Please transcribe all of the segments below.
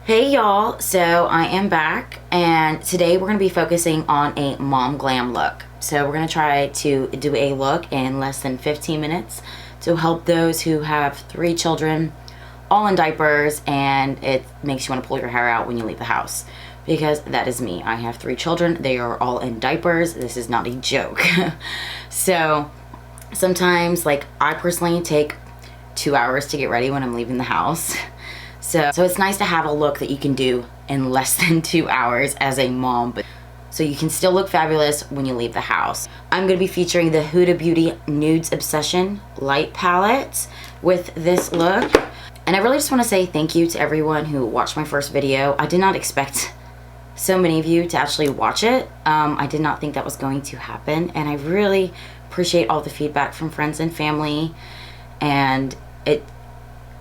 Hey y'all, so I am back and today we're going to be focusing on a mom glam look. So we're going to try to do a look in less than 15 minutes to help those who have 3 children all in diapers and it makes you want to pull your hair out when you leave the house. Because that is me. I have 3 children. They are all in diapers. This is not a joke. So sometimes, like, I personally take 2 hours to get ready when I'm leaving the house. So it's nice to have a look that you can do in less than 2 hours as a mom, but so you can still look fabulous when you leave the house. I'm going to be featuring the Huda Beauty Nudes Obsession Light Palette with this look. And I really just want to say thank you to everyone who watched my first video. I did not expect so many of you to actually watch it. I did not think that was going to happen, and I really appreciate all the feedback from friends and family, and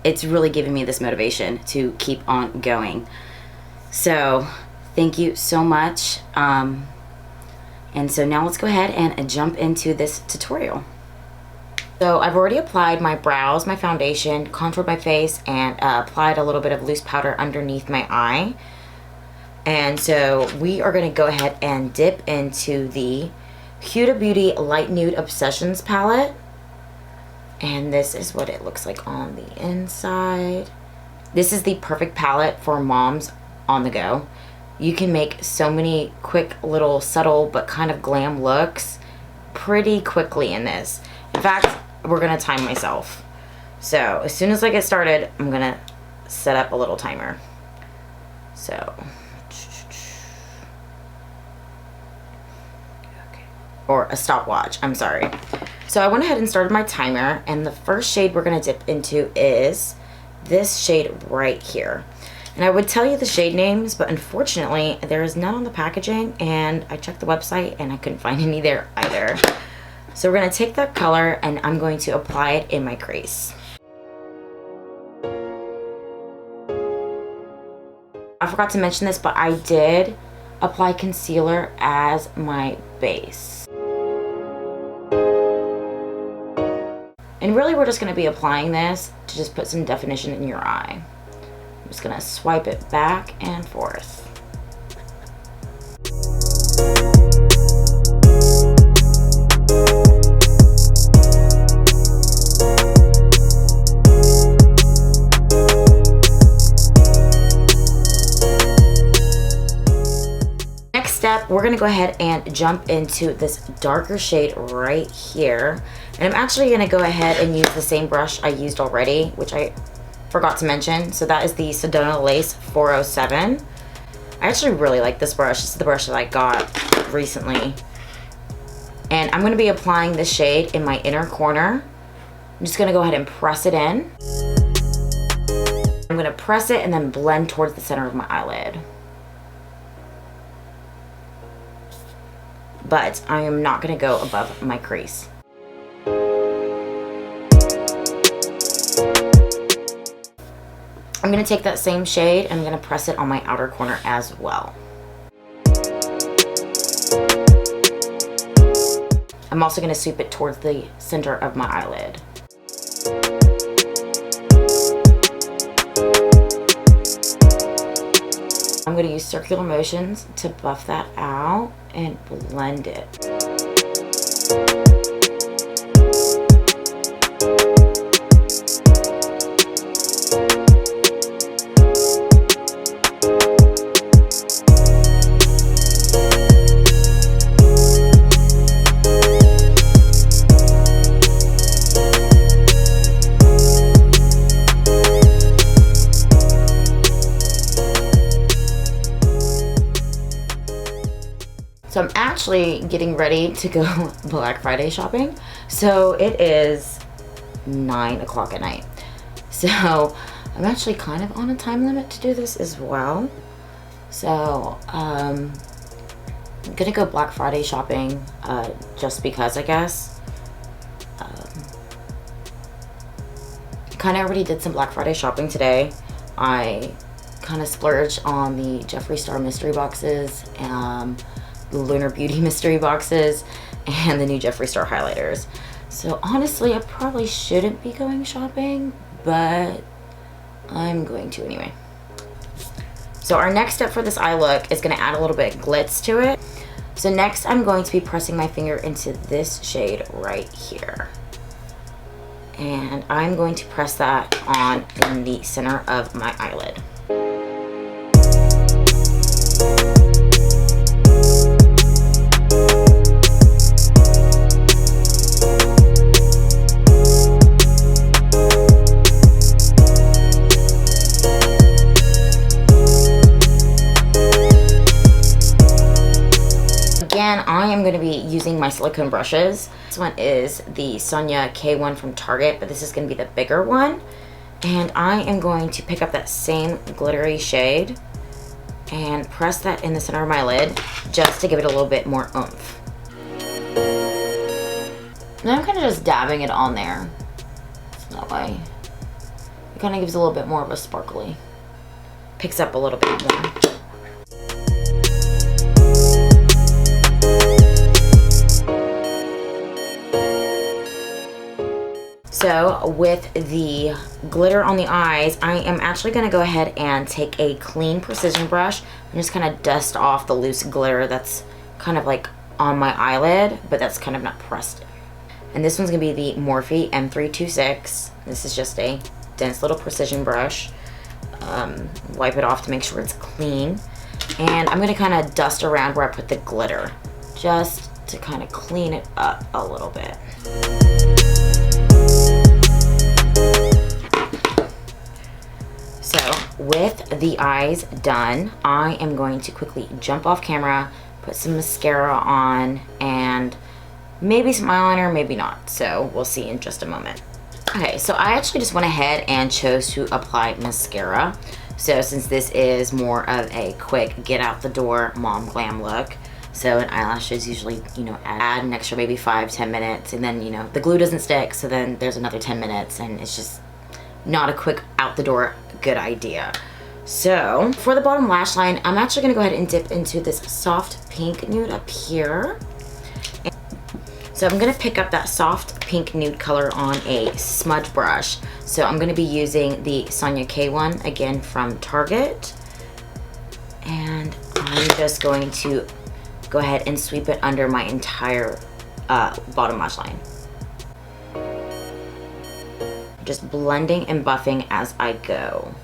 it's really giving me this motivation to keep on going. So thank you so much. And so now let's go ahead and jump into this tutorial. So I've already applied my brows, my foundation, contoured my face, and applied a little bit of loose powder underneath my eye. And so we are going to go ahead and dip into the Huda Beauty Light Nude Obsessions palette. And this is what it looks like on the inside. This is the perfect palette for moms on the go. You can make so many quick little subtle but kind of glam looks pretty quickly in this. In fact, we're gonna time myself. So as soon as I get started, I'm gonna set up a little timer. So, or a stopwatch, I'm sorry. So I went ahead and started my timer, and the first shade we're going to dip into is this shade right here. And I would tell you the shade names, but unfortunately there is none on the packaging, and I checked the website and I couldn't find any there either. So we're going to take that color and I'm going to apply it in my crease. I forgot to mention this, but I did apply concealer as my base. And really we're just going to be applying this to just put some definition in your eye. I'm just going to swipe it back and forth. Next step, we're going to go ahead and jump into this darker shade right here. And I'm actually going to go ahead and use the same brush I used already, which I forgot to mention. So that is the Sedona Lace 407. I actually really like this brush. This is the brush that I got recently. And I'm going to be applying this shade in my inner corner. I'm just going to go ahead and press it in. I'm going to press it and then blend towards the center of my eyelid. But I am not going to go above my crease. I'm going to take that same shade and I'm going to press it on my outer corner as well. I'm also going to sweep it towards the center of my eyelid. I'm going to use circular motions to buff that out and blend it. So I'm actually getting ready to go Black Friday shopping. So it is 9 o'clock at night. So I'm actually kind of on a time limit to do this as well. So I'm gonna go Black Friday shopping just because, I guess. Kind of already did some Black Friday shopping today. I kind of splurged on the Jeffree Star mystery boxes, the Lunar Beauty mystery boxes, and the new Jeffree Star highlighters. So honestly, I probably shouldn't be going shopping, but I'm going to anyway. So our next step for this eye look is going to add a little bit of glitz to it. So next I'm going to be pressing my finger into this shade right here. And I'm going to press that on in the center of my eyelid. I am going to be using my silicone brushes. This one is the Sonia K1 from Target, but this is going to be the bigger one. And I am going to pick up that same glittery shade and press that in the center of my lid just to give it a little bit more oomph. And I'm kind of just dabbing it on there. So that way it kind of gives a little bit more of a sparkly. Picks up a little bit more. So with the glitter on the eyes, I am actually going to go ahead and take a clean precision brush and just kind of dust off the loose glitter that's kind of like on my eyelid, but that's kind of not pressed. And this one's going to be the Morphe M326. This is just a dense little precision brush. Wipe it off to make sure it's clean. And I'm going to kind of dust around where I put the glitter, just to kind of clean it up a little bit. So with the eyes done, I am going to quickly jump off camera, put some mascara on, and maybe some eyeliner, maybe not. So we'll see in just a moment. Okay, so I actually just went ahead and chose to apply mascara. So since this is more of a quick get out the door mom glam look, so an eyelash is usually, you know, add an extra maybe 5-10 minutes, and then, you know, the glue doesn't stick, so then there's another 10 minutes, and it's just not a quick out the door good idea. So for the bottom lash line, I'm actually going to go ahead and dip into this soft pink nude up here. So I'm going to pick up that soft pink nude color on a smudge brush. So I'm going to be using the Sonia K1, again from Target. And I'm just going to go ahead and sweep it under my entire bottom lash line. Just blending and buffing as I go.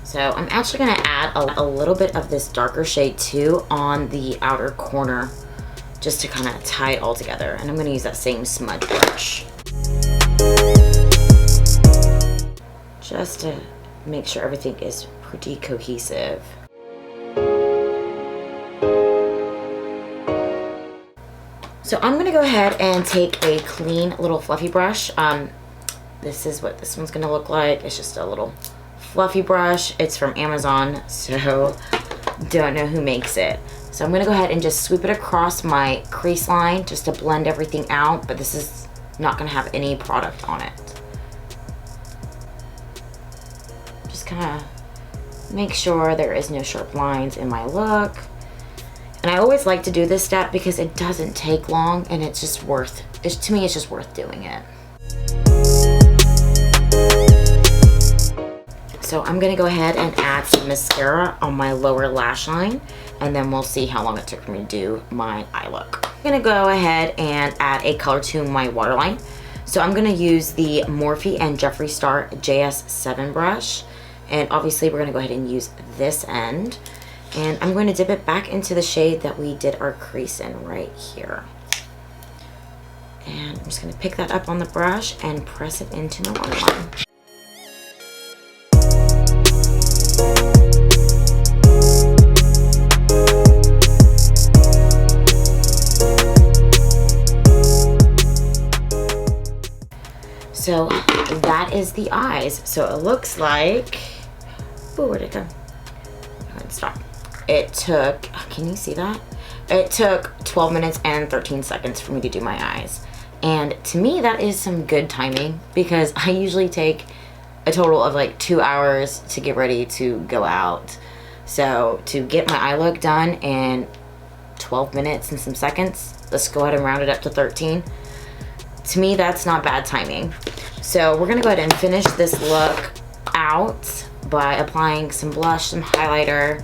So I'm actually going to add a little bit of this darker shade too on the outer corner, just to kind of tie it all together. And I'm going to use that same smudge brush, just to make sure everything is pretty cohesive. So I'm gonna go ahead and take a clean little fluffy brush. This is what this one's gonna look like. It's just a little fluffy brush. It's from Amazon, so don't know who makes it. So I'm gonna go ahead and just sweep it across my crease line just to blend everything out, but this is not gonna have any product on it. Kind of make sure there is no sharp lines in my look. And I always like to do this step because it doesn't take long, and it's just worth it. To me, it's just worth doing it. So I'm gonna go ahead and add some mascara on my lower lash line, and then we'll see how long it took for me to do my eye look. I'm gonna go ahead and add a color to my waterline. So I'm gonna use the Morphe and Jeffree Star JS7 brush. And obviously we're going to go ahead and use this end. And I'm going to dip it back into the shade that we did our crease in right here. And I'm just going to pick that up on the brush and press it into my waterline. So that is the eyes. So it looks like... Oh, where'd it go? Stop. It took, can you see that? It took 12 minutes and 13 seconds for me to do my eyes. And to me, that is some good timing, because I usually take a total of like 2 hours to get ready to go out. So to get my eye look done in 12 minutes and some seconds, let's go ahead and round it up to 13. To me, that's not bad timing. So we're gonna go ahead and finish this look out by applying some blush, some highlighter,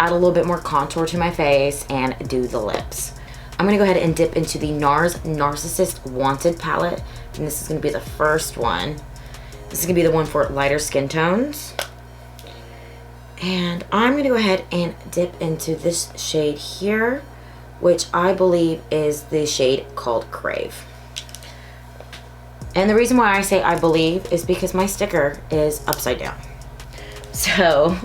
add a little bit more contour to my face, and do the lips. I'm gonna go ahead and dip into the Nars Narsissist Wanted palette, and this is gonna be the first one. This is gonna be the one for lighter skin tones. And I'm gonna go ahead and dip into this shade here, which I believe is the shade called Crave. And the reason why I say I believe is because my sticker is upside down. So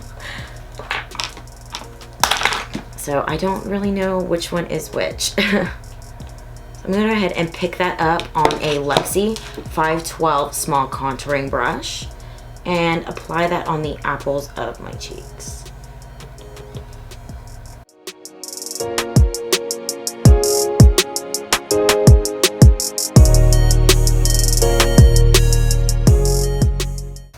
I don't really know which one is which. So I'm gonna go ahead and pick that up on a Luxie 512 small contouring brush and apply that on the apples of my cheeks.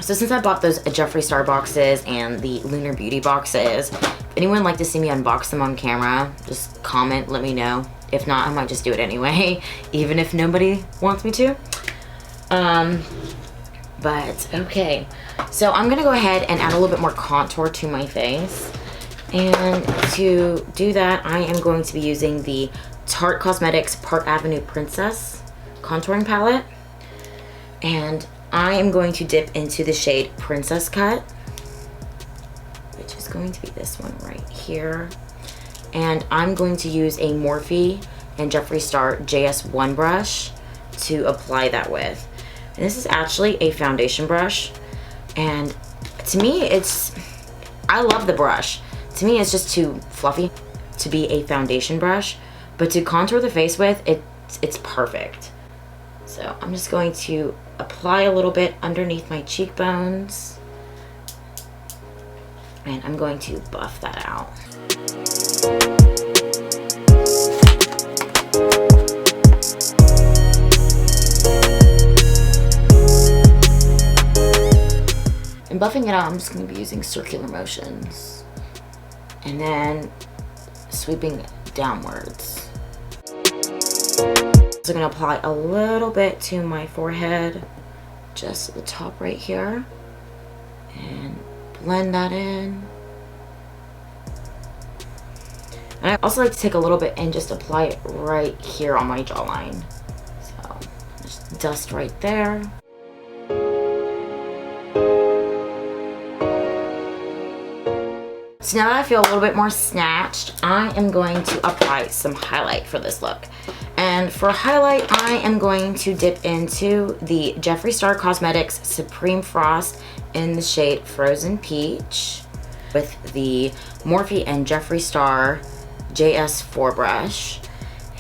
So since I bought those Jeffree Star boxes and the Lunar Beauty boxes, if anyone would like to see me unbox them on camera, just comment, let me know. If not, I might just do it anyway, even if nobody wants me to. But okay, so I'm gonna go ahead and add a little bit more contour to my face. And to do that, I am going to be using the Tarte Cosmetics Park Avenue Princess contouring palette. And I am going to dip into the shade Princess Cut, which is going to be this one right here. And I'm going to use a Morphe and Jeffree Star JS1 brush to apply that with. And this is actually a foundation brush. And to me, I love the brush. To me, it's just too fluffy to be a foundation brush. But to contour the face with, it's perfect. So I'm just going to apply a little bit underneath my cheekbones, and I'm going to buff that out. And buffing it out, I'm just going to be using circular motions and then sweeping downwards. So I'm going to apply a little bit to my forehead, just at the top right here, and blend that in. And I also like to take a little bit and just apply it right here on my jawline. So just dust right there. So now that I feel a little bit more snatched, I am going to apply some highlight for this look. And for highlight, I am going to dip into the Jeffree Star Cosmetics Supreme Frost in the shade Frozen Peach with the Morphe and Jeffree Star JS4 brush.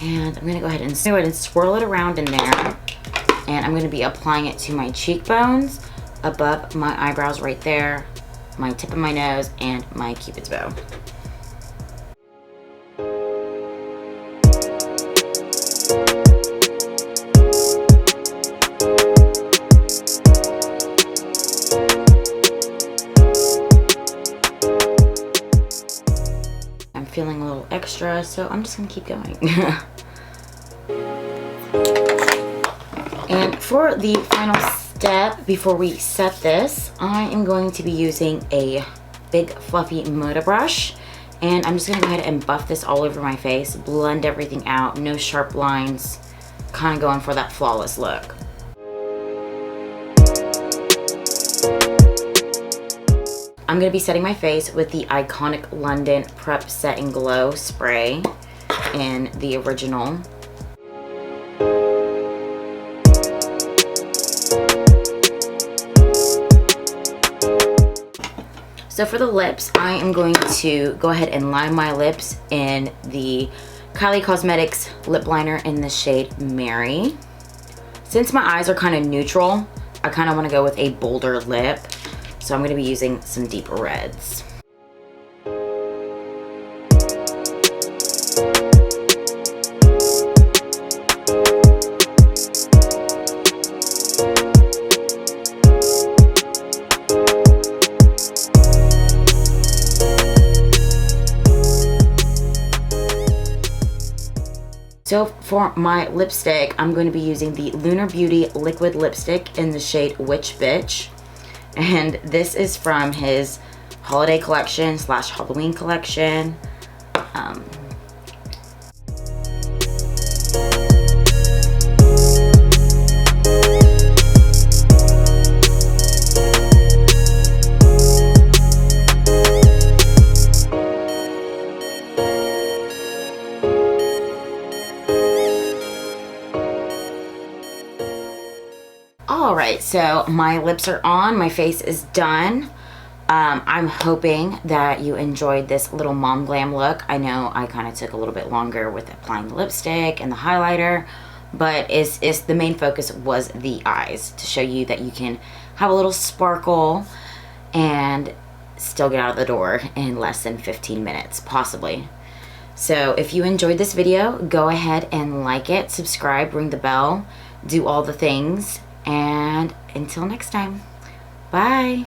And I'm gonna go ahead and swirl it around in there. And I'm gonna be applying it to my cheekbones, above my eyebrows right there, my tip of my nose, and my Cupid's bow. I'm feeling a little extra, so I'm just gonna keep going. And for the final step, before we set this, I am going to be using a big fluffy Moda brush, and I'm just gonna go ahead and buff this all over my face, blend everything out, no sharp lines, kind of going for that flawless look. I'm gonna be setting my face with the iconic London Prep Set and Glow spray in the original. So for the lips, I am going to go ahead and line my lips in the Kylie Cosmetics lip liner in the shade Mary. Since my eyes are kind of neutral, I kind of want to go with a bolder lip. So I'm going to be using some deeper reds. So for my lipstick, I'm going to be using the Lunar Beauty Liquid Lipstick in the shade Witch Bitch. And this is from his holiday collection / Halloween collection. Alright, so my lips are on, my face is done. I'm hoping that you enjoyed this little mom glam look. I know I kind of took a little bit longer with applying the lipstick and the highlighter, but it's the main focus was the eyes, to show you that you can have a little sparkle and still get out of the door in less than 15 minutes, possibly. So if you enjoyed this video, go ahead and like it, subscribe, ring the bell, do all the things, and until next time, bye.